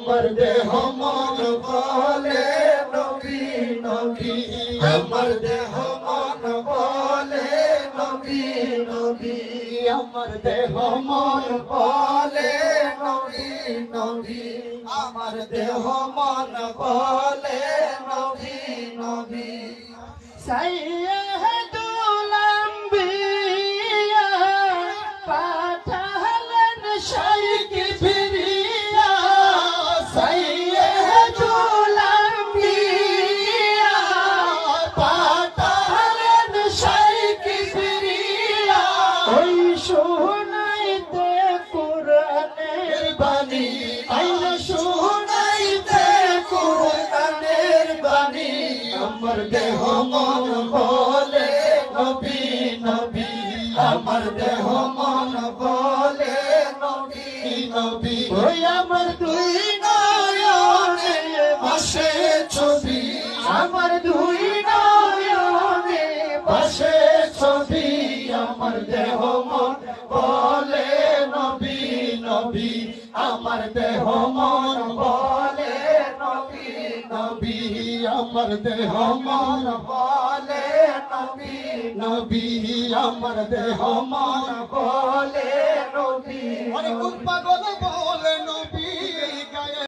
আমার দেহ মন বলে নবী নবী, আমার দেহ মন বলে নবী নবী, আমার দেহ মন বলে নবী নবী, আমার দেহ মন বলে নবী নবী। সাইয়্যিদুল আম্বিয়া পাঠালেন শাইখ ফিরিয়া, সাইয়্যিদুল আম্বিয়া পাঠালেন শাইখ ফিরিয়া, ওই শোনাইতে কুরআনের বাণী, আইনা শোনাইতে কুরআনের বাণী। আমার দেহ মন বলে নবী নবী, আমার দেহ মন বলে নবী নবী, ওই আমার দুই নয়নে ভাসে ছবি, আমার দুই নয়নে ভাসে ছবি, আমার দেহ মন বলে নবী নবী, আমার দেহ মন বলে নবী নবী, আমার দেহ মন বলে নবী নবী, আমার দেহ মন বলে নবী। অনেক পাগল বলে